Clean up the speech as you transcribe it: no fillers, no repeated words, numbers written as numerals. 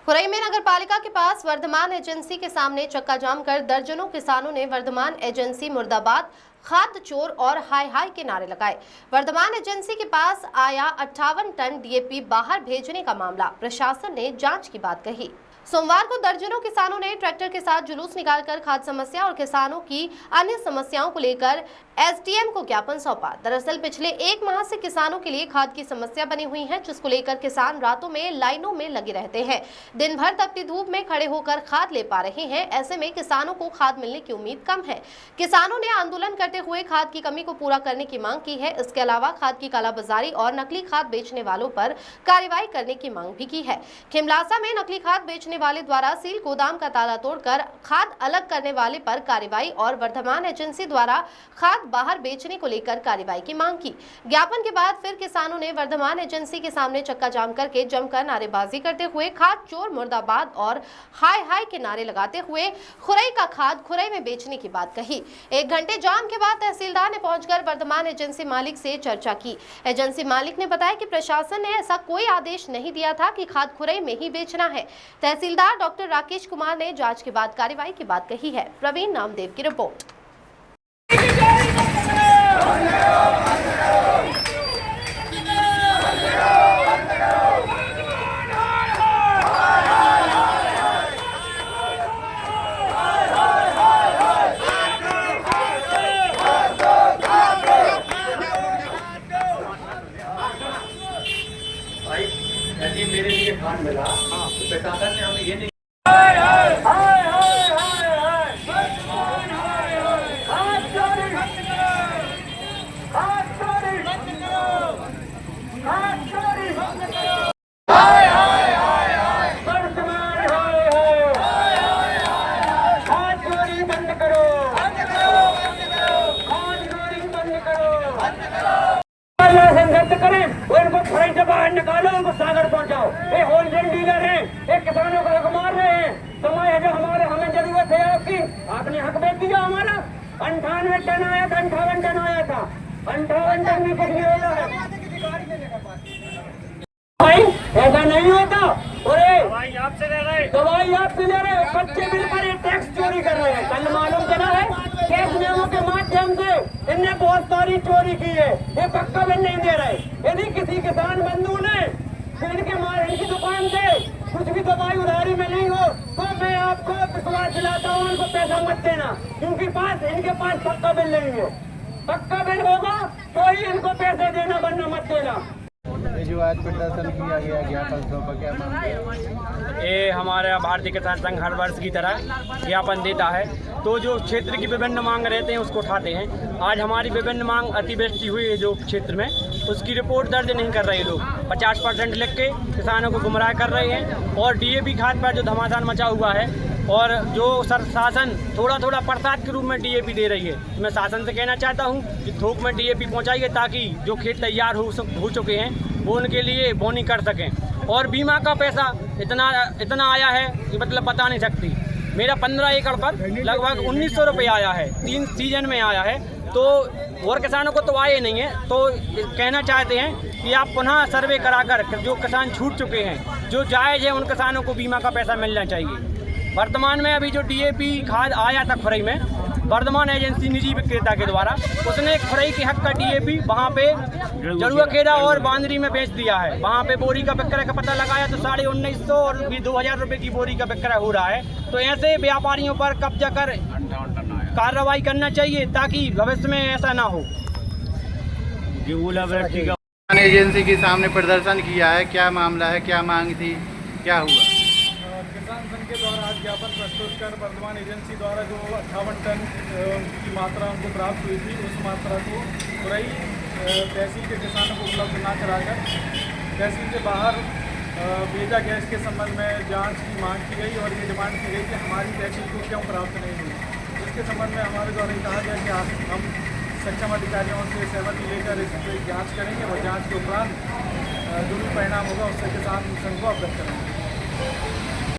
खुरई में नगर पालिका के पास वर्धमान एजेंसी के सामने चक्का जाम कर दर्जनों किसानों ने वर्धमान एजेंसी मुर्दाबाद, खाद चोर और हाय हाय के नारे लगाए। वर्धमान एजेंसी के पास आया 58 टन डीएपी बाहर भेजने का मामला, प्रशासन ने जांच की बात कही। सोमवार को दर्जनों किसानों ने ट्रैक्टर के साथ जुलूस निकालकर खाद समस्या और किसानों की अन्य समस्याओं को लेकर एसडीएम को ज्ञापन सौंपा। दरअसल पिछले 1 माह से किसानों के लिए खाद की समस्या बनी हुई है, जिसको लेकर किसान रातों में लाइनों में लगे रहते हैं, दिन भर तपती धूप में खड़े होकर खाद ले पा रहे हैं। ऐसे में किसानों को खाद मिलने की उम्मीद कम है। किसानों ने आंदोलन करते हुए खाद की कमी को पूरा करने की मांग की है। इसके अलावा खाद की कालाबाजारी और नकली खाद बेचने वालों पर कार्रवाई करने की मांग भी की है। खिमलासा में नकली खाद बेचने वाले द्वारा सील गोदाम का ताला तोड़कर खाद अलग करने वाले पर कार्रवाई और वर्धमान एजेंसी द्वारा खाद बाहर बेचने को लेकर कार्रवाई की मांग की। ज्ञापन के बाद फिर किसानों ने वर्धमान एजेंसी के सामने चक्का जाम करके जमकर नारेबाजी करते हुए खाद चोर मुर्दाबाद और हाय हाय के नारे लगाते हुए खुरई का खाद खुरई में बेचने की बात कही। 1 घंटे जाम के बाद तहसीलदार ने पहुंचकर वर्धमान एजेंसी मालिक से चर्चा की। एजेंसी मालिक ने बताया कि प्रशासन ने ऐसा कोई आदेश नहीं दिया था कि खाद खुरई में ही बेचना है। तहसीलदार डॉक्टर राकेश कुमार ने जांच के बाद कार्रवाई की बात कही है। प्रवीण नामदेव की रिपोर्ट। यदि मेरे लिए खाद मिला तो प्रशासन ने हमें ये नहीं संघर्ष करें, उनको खुरई से बाहर निकालो, उनको सागर पहुंचाओ। ये होलसेल डीलर हैं, ये किसानों को हक मार रहे हैं। समय है जो हमें जरूरत है आपकी, आपने हक बेच दिया हमारा। 98 टन आया था, 58 टन आया था, 58 टन में कुछ नहीं होता है भाई, ऐसा नहीं होता। दवाई आपसे ले रहे, कच्चे बिल पर टैक्स चोरी कर रहे हैं। कल मालूम चला है टैक्स मेमो के माध्यम से इनने बहुत सारी चोरी की है। ये पक्का बिल नहीं दे रहे। यदि किसी किसान बंधु ने इनकी दुकान से कुछ भी दवाई उधारी में नहीं हो तो मैं आपको विश्वास दिलाता हूँ, उनको पैसा मत देना, क्योंकि इनके पास पक्का बिल नहीं है। पक्का बिल होगा तो ही इनको पैसे देना, वरना मत देना। जो आज प्रदर्शन किया गया ज्ञापन सौंपा, क्या मामला? ये हमारा भारतीय किसान संघ हर वर्ष की तरह ज्ञापन देता है, तो जो क्षेत्र की विभिन्न मांग रहते हैं उसको उठाते हैं। आज हमारी विभिन्न मांग अतिवृष्टि हुई है जो क्षेत्र में, उसकी रिपोर्ट दर्ज नहीं कर रहे लोग। 50% लिख के किसानों को गुमराह कर रहे हैं और डीएपी खाद पर जो घमासान मचा हुआ है और जो शासन थोड़ा थोड़ा प्रसाद के रूप में डीएपी दे रही है। मैं शासन से कहना चाहता हूँ कि थोक में डीएपी पहुँचाइए ताकि जो खेत तैयार हो चुके हैं वो उनके लिए बोनी कर सकें। और बीमा का पैसा इतना आया है कि मतलब बता नहीं सकती। मेरा 15 एकड़ पर लगभग 1900 रुपये आया है, 3 सीजन में आया है। तो और किसानों को तो आए नहीं है, तो कहना चाहते हैं कि आप पुनः सर्वे कराकर जो किसान छूट चुके हैं, जो जायज़ है, उन किसानों को बीमा का पैसा मिलना चाहिए। वर्तमान में अभी जो डीएपी खाद आया था खुरई में, वर्धमान एजेंसी निजी विक्रेता के द्वारा, उसने खुरई के हक का डीएपी वहाँ पे जरुआ खेड़ा और बांदरी में बेच दिया है। वहाँ पे बोरी का विक्रय का पता लगाया तो 1950 और भी 2000 रुपये की बोरी का विक्रय हो रहा है। तो ऐसे व्यापारियों पर कब्जा कर कार्रवाई करना चाहिए ताकि भविष्य में ऐसा ना हो। एजेंसी के सामने प्रदर्शन किया है, क्या मामला है, क्या मांग थी, क्या हुआ? किसान संघ के द्वारा आज ज्ञापन प्रस्तुत कर वर्धमान एजेंसी द्वारा जो 58 टन की मात्रा उनको प्राप्त हुई थी, उस मात्रा को खुरई तहसील के किसानों को उपलब्ध न कराकर तहसील के बाहर भेजा गया। इसके संबंध में जांच की मांग की गई और ये डिमांड की गई कि हमारी तहसील को क्यों प्राप्त नहीं हुई। इसके संबंध में हमारे द्वारा कहा गया कि हम सक्षम अधिकारियों से सहमति लेकर इस पर जाँच करेंगे और जाँच के उपरांत जो भी परिणाम होगा उससे किसान संघ को अवगत करेंगे।